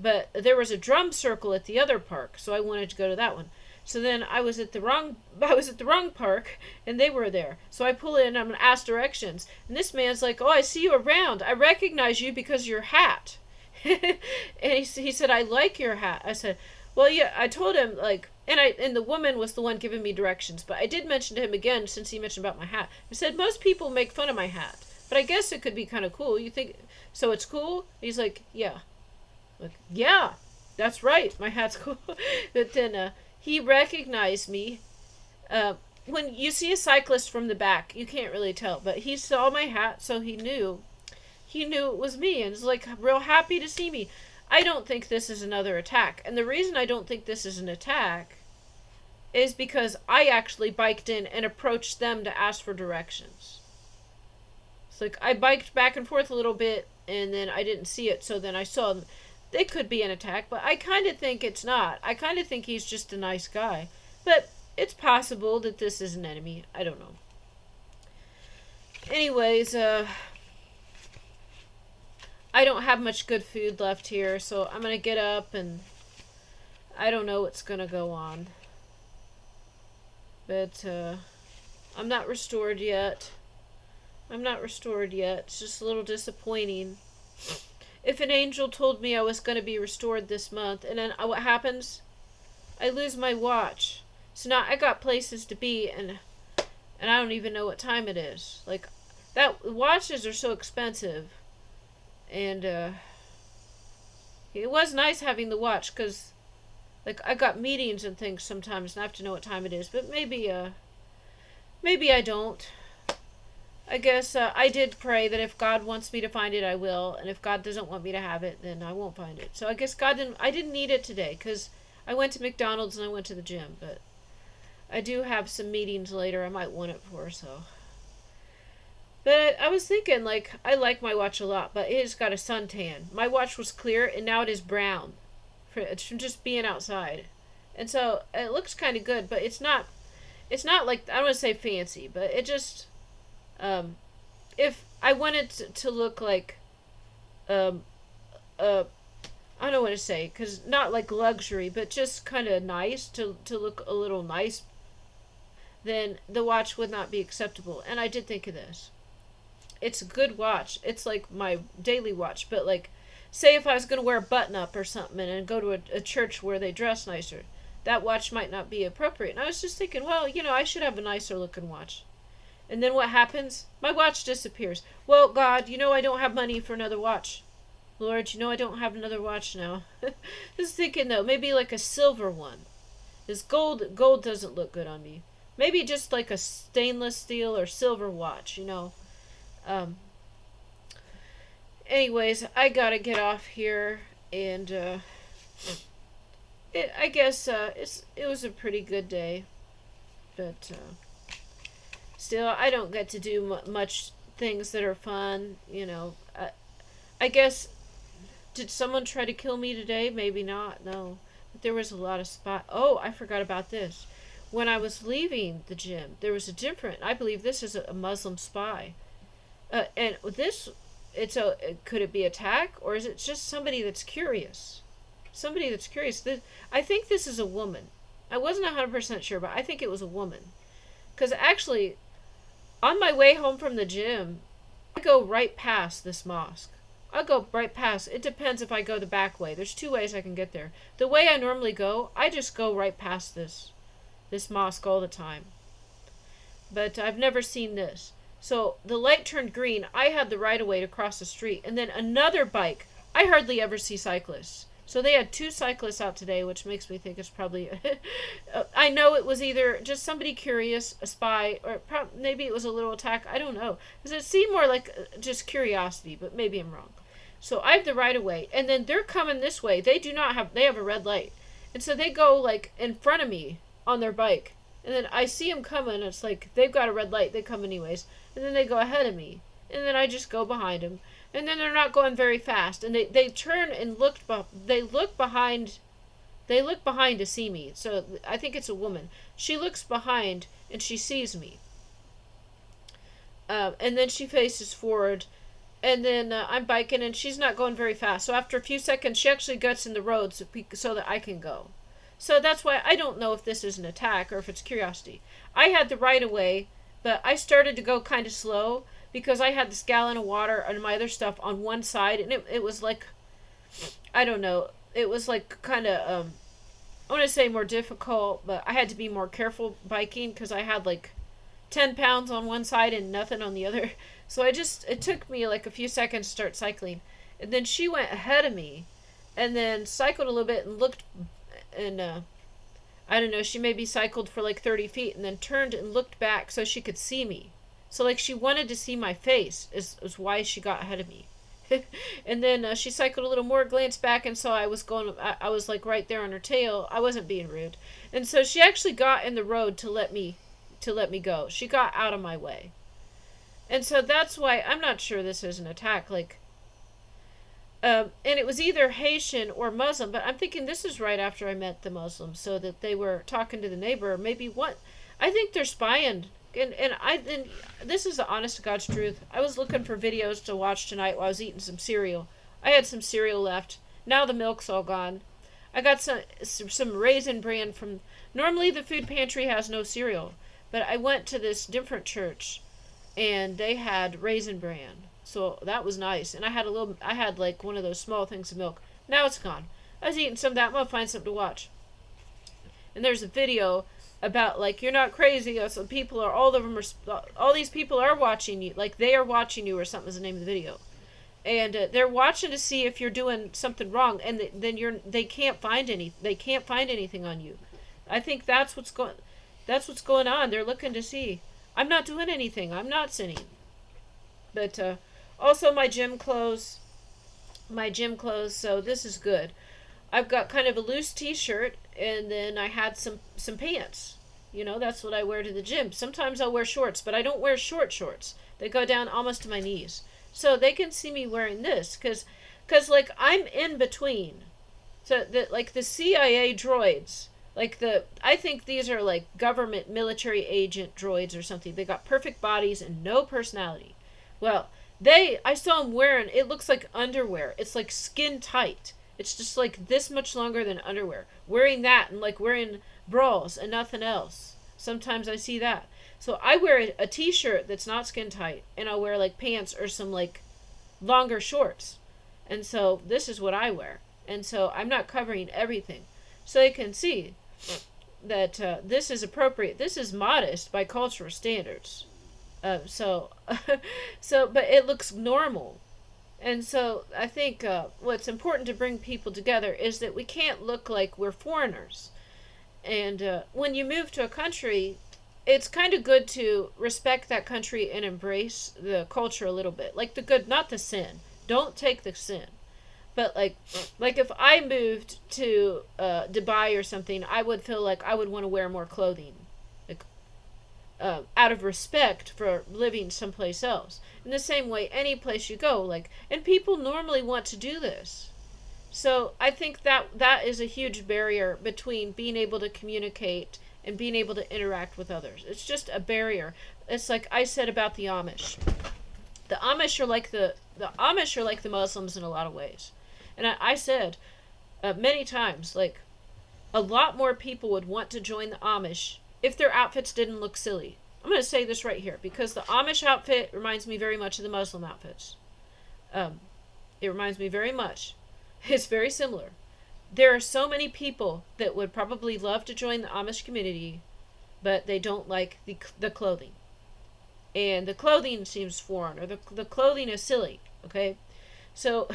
But there was a drum circle at the other park, so I wanted to go to that one. So then I was at the wrong park, and they were there. So I pull in, I'm going to ask directions. And this man's like, "Oh, I see you around. I recognize you because of your hat." And he said, "I like your hat." I said, "Well, yeah," I told him, like, and the woman was the one giving me directions. But I did mention to him again, since he mentioned about my hat. I said, "Most people make fun of my hat, but I guess it could be kind of cool. You think, so it's cool?" He's like, "Yeah." Like, "Yeah, that's right. My hat's cool." But then he recognized me. When you see a cyclist from the back, you can't really tell. But he saw my hat, so he knew it was me, and was like real happy to see me. I don't think this is another attack. And the reason I don't think this is an attack is because I actually biked in and approached them to ask for directions. It's like I biked back and forth a little bit, and then I didn't see it, so then I saw them. They could be an attack, but I kind of think it's not. I kind of think he's just a nice guy. But it's possible that this is an enemy. I don't know. Anyways, I don't have much good food left here, so I'm going to get up, and I don't know what's going to go on. But I'm not restored yet. It's just a little disappointing. If an angel told me I was going to be restored this month, and then what happens? I lose my watch. So now I got places to be, and I don't even know what time it is. Like, that watches are so expensive. And it was nice having the watch, because like I got meetings and things sometimes, and I have to know what time it is. But maybe I don't. I guess I did pray that if God wants me to find it, I will, and if God doesn't want me to have it, then I won't find it. So I guess God didn't. I didn't need it today, because I went to McDonald's and I went to the gym. But I do have some meetings later I might want it for. So, but I was thinking, like, I like my watch a lot, but it has got a suntan. My watch was clear, and now it is brown. It's from just being outside, and so it looks kind of good, but it's not. It's not like, I don't want to say fancy, but it just. If I wanted to look like, um, I don't know what to say, because not like luxury, but just kind of nice, to look a little nice, then the watch would not be acceptable. And I did think of this. It's a good watch. It's like my daily watch, but like, say if I was going to wear a button up or something and go to a church where they dress nicer, that watch might not be appropriate. And I was just thinking, well, I should have a nicer looking watch. And then what happens? My watch disappears. Well, God, I don't have money for another watch. Lord, I don't have another watch now. Just thinking, though, maybe like a silver one. This gold doesn't look good on me. Maybe just like a stainless steel or silver watch, Anyways, I gotta get off here, and I guess it was a pretty good day, but still, I don't get to do much things that are fun, I guess, did someone try to kill me today? Maybe not, no. But there was a lot of spot. Oh, I forgot about this. When I was leaving the gym, there was I believe this is a Muslim spy. And this, could it be attack, or is it just somebody that's curious? Somebody that's curious. I think this is a woman. I wasn't 100% sure, but I think it was a woman. Because actually, on my way home from the gym, I go right past this mosque. I'll go right past. It depends if I go the back way. There's 2 ways I can get there. The way I normally go, I just go right past this mosque all the time. But I've never seen this. So the light turned green. I had the right of way to cross the street. And then another bike. I hardly ever see cyclists. So they had 2 cyclists out today, which makes me think it's probably... I know it was either just somebody curious, a spy, or maybe it was a little attack. I don't know. Because it seemed more like just curiosity, but maybe I'm wrong. So I have the right of way. And then they're coming this way. They have a red light. And so they go like in front of me on their bike. And then I see them coming. It's like they've got a red light. They come anyways. And then they go ahead of me. And then I just go behind them. And then they're not going very fast, and they turn and look behind to see me. So I think it's a woman. She looks behind and she sees me, and then she faces forward, and then I'm biking and she's not going very fast. So after a few seconds, she actually gets in the road so that I can go. So that's why I don't know if this is an attack or if it's curiosity. I had the right of way, but I started to go kind of slow, because I had this gallon of water and my other stuff on one side, and it was like, I don't know, it was like kind of, I want to say more difficult, but I had to be more careful biking, because I had like 10 pounds on one side and nothing on the other. So it took me like a few seconds to start cycling. And then she went ahead of me, and then cycled a little bit and looked, and I don't know, she maybe cycled for like 30 feet and then turned and looked back so she could see me. So, like, she wanted to see my face is why she got ahead of me. And then she cycled a little more, glanced back, and saw I was, like, right there on her tail. I wasn't being rude. And so she actually got in the road to let me go. She got out of my way. And so that's why I'm not sure this is an attack. Like, and it was either Haitian or Muslim, but I'm thinking this is right after I met the Muslims, so that they were talking to the neighbor. Maybe what? I think they're spying. And this is the honest to God's truth. I was looking for videos to watch tonight while I was eating some cereal. I had some cereal left. Now the milk's all gone. I got some Raisin Bran from... Normally the food pantry has no cereal. But I went to this different church, and they had Raisin Bran. So that was nice. And I had like one of those small things of milk. Now it's gone. I was eating some of that. I'm going to find something to watch. And there's a video about, like, you're not crazy. So people are, all these people are watching you. Like, they are watching you or something is the name of the video. and they're watching to see if you're doing something wrong, and then they can't find anything on you. I think that's what's going on. They're looking to see, I'm not doing anything, I'm not sinning. But also my gym clothes, so this is good. I've got kind of a loose t-shirt, and then I had some pants. That's what I wear to the gym. Sometimes I'll wear shorts, but I don't wear short shorts. They go down almost to my knees. So they can see me wearing this cuz like I'm in between. So like the CIA droids, I think these are like government military agent droids or something. They got perfect bodies and no personality. Well, I saw them wearing, it looks like underwear. It's like skin tight. It's just like this much longer than underwear. Wearing that and like wearing bras and nothing else. Sometimes I see that. So I wear a t-shirt that's not skin tight, and I'll wear like pants or some like longer shorts. And so this is what I wear. And so I'm not covering everything. So you can see that this is appropriate. This is modest by cultural standards. So, but it looks normal. And so I think what's important to bring people together is that we can't look like we're foreigners. And when you move to a country, it's kind of good to respect that country and embrace the culture a little bit. Like the good, not the sin. Don't take the sin. But like if I moved to Dubai or something, I would feel like I would want to wear more clothing. Like out of respect for living someplace else. In the same way, any place you go, and people normally want to do this. So I think that is a huge barrier between being able to communicate and being able to interact with others. It's just a barrier. It's like I said about the Amish. The Amish are like the Amish are like the Muslims in a lot of ways. And I said many times, like, a lot more people would want to join the Amish if their outfits didn't look silly. I'm going to say this right here, because the Amish outfit reminds me very much of the Muslim outfits. It reminds me very much. It's very similar. There are so many people that would probably love to join the Amish community, but they don't like the clothing. And the clothing seems foreign, or the clothing is silly, okay? So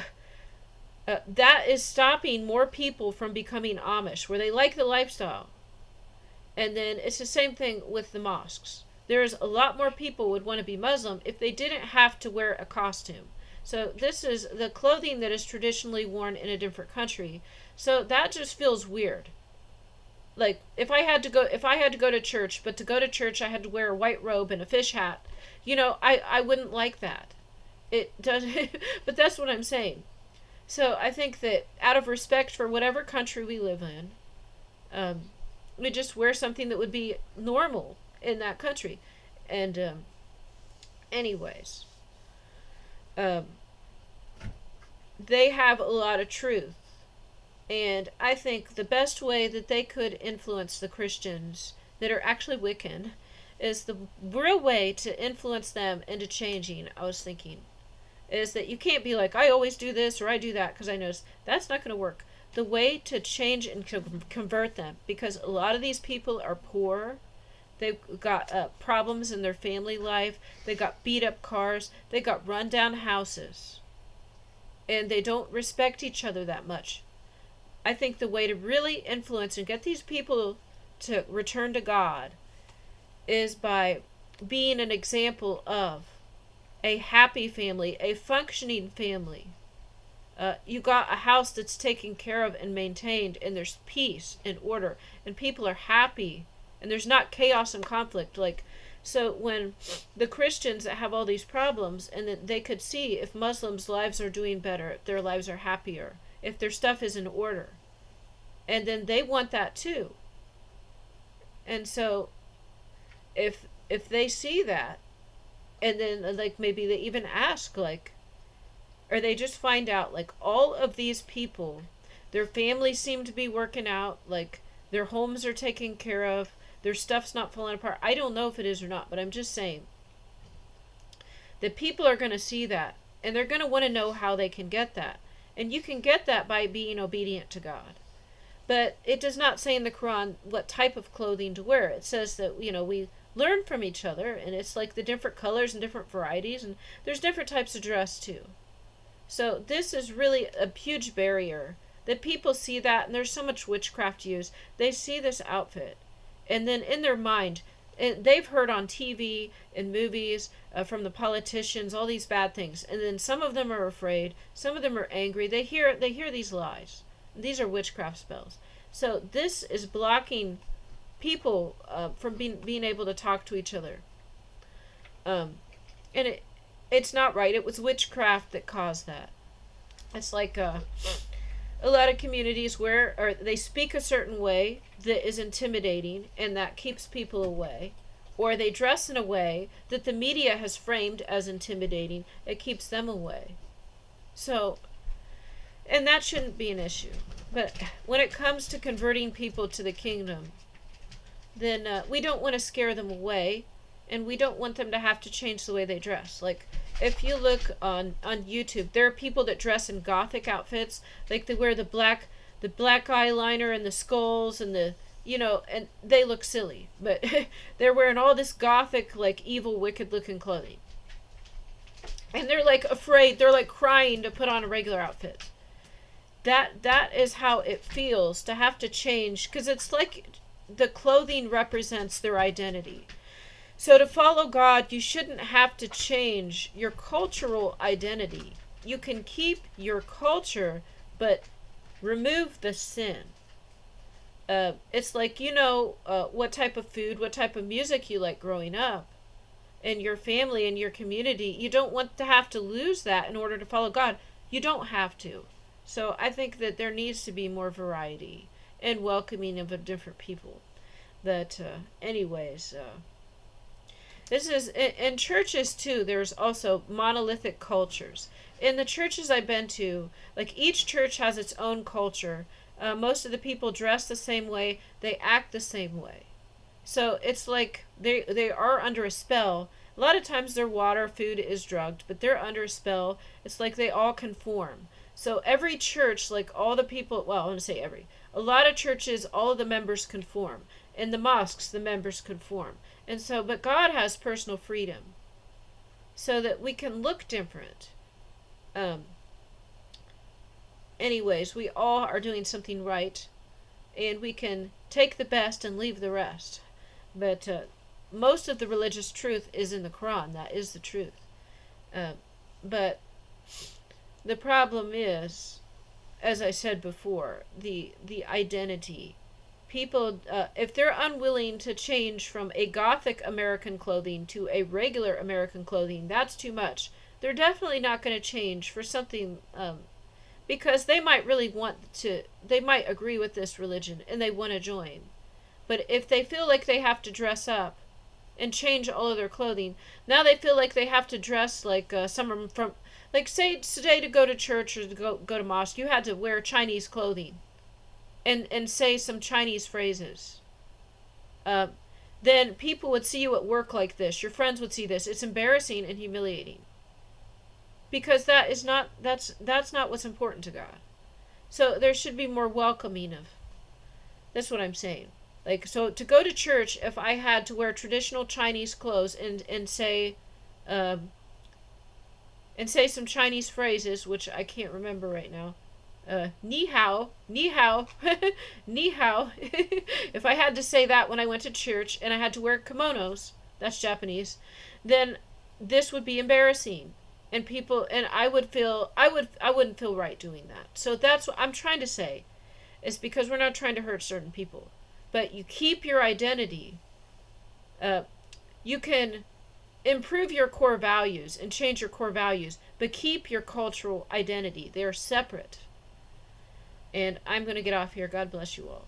that is stopping more people from becoming Amish, where they like the lifestyle. And then it's the same thing with the mosques. There's a lot more people would want to be Muslim if they didn't have to wear a costume. So this is the clothing that is traditionally worn in a different country. So that just feels weird. Like if I had to go to church, but to go to church I had to wear a white robe and a fish hat, I wouldn't like that. It does but that's what I'm saying. So I think that out of respect for whatever country we live in, we just wear something that would be normal in that country. And anyways, they have a lot of truth. And I think the best way that they could influence the Christians that are actually Wiccan is the real way to influence them into changing, I was thinking, is that you can't be like, I always do this or I do that because I know that's not going to work. The way to change and convert them, because a lot of these people are poor, they've got problems in their family life, they got beat up cars, they got run down houses, and they don't respect each other that much. I think the way to really influence and get these people to return to God is by being an example of a happy family, a functioning family. You got a house that's taken care of and maintained, and there's peace and order, and people are happy, and there's not chaos and conflict. So when the Christians that have all these problems, and that they could see if Muslims' lives are doing better, if their lives are happier, if their stuff is in order, and then they want that too. And so if they see that, and then maybe they even ask, or they just find out, all of these people, their families seem to be working out, their homes are taken care of, their stuff's not falling apart. I don't know if it is or not, but I'm just saying that people are going to see that, and they're going to want to know how they can get that. And you can get that by being obedient to God. But it does not say in the Quran what type of clothing to wear. It says that, we learn from each other, and it's like the different colors and different varieties, and there's different types of dress too. So this is really a huge barrier that people see that, and there's so much witchcraft used. They see this outfit, and then in their mind, they've heard on TV and movies from the politicians all these bad things, and then some of them are afraid, some of them are angry. They hear these lies. These are witchcraft spells. So this is blocking people from being able to talk to each other. And it's not right. It was witchcraft that caused that. It's like a lot of communities where they speak a certain way that is intimidating and that keeps people away, or they dress in a way that the media has framed as intimidating. It keeps them away. So, and that shouldn't be an issue. But when it comes to converting people to the kingdom, then we don't want to scare them away, and we don't want them to have to change the way they dress. Like, if you look on YouTube, there are people that dress in gothic outfits, like they wear the black eyeliner and the skulls and the, and they look silly, but they're wearing all this gothic, like, evil, wicked looking clothing, and they're like afraid, they're like crying to put on a regular outfit. That is how it feels to have to change, because it's like the clothing represents their identity. So to follow God, you shouldn't have to change your cultural identity. You can keep your culture, but remove the sin. It's like, what type of food, what type of music you like growing up, and your family and your community. You don't want to have to lose that in order to follow God. You don't have to. So I think that there needs to be more variety and welcoming of different people. That, this is, in churches too, there's also monolithic cultures. In the churches I've been to, like, each church has its own culture. Most of the people dress the same way, they act the same way. So it's like they are under a spell. A lot of times their water, food is drugged, but they're under a spell. It's like they all conform. So every church, like all the people, well, I want to say every, a lot of churches, all of the members conform. In the mosques, the members conform. And so, but God has personal freedom so that we can look different. Anyways, we all are doing something right, and we can take the best and leave the rest. But most of the religious truth is in the Quran. That is the truth. But the problem is, as I said before, the identity. People, if they're unwilling to change from a Gothic American clothing to a regular American clothing, that's too much. They're definitely not going to change for something, because they might really they might agree with this religion and they want to join. But if they feel like they have to dress up and change all of their clothing, now they feel like they have to dress like someone from, like, say today to go to church or to go to mosque, you had to wear Chinese clothing and say some Chinese phrases. Then people would see you at work like this. Your friends would see this. It's embarrassing and humiliating. Because that's not what's important to God. So there should be more welcoming of. That's what I'm saying. Like, so to go to church, if I had to wear traditional Chinese clothes and say some Chinese phrases, which I can't remember right now. Ni hao, ni hao, ni hao. If I had to say that when I went to church and I had to wear kimonos, that's Japanese, then this would be embarrassing. And I wouldn't feel right doing that. So that's what I'm trying to say, is because we're not trying to hurt certain people. But you keep your identity. You can improve your core values and change your core values, but keep your cultural identity. They are separate. And I'm going to get off here. God bless you all.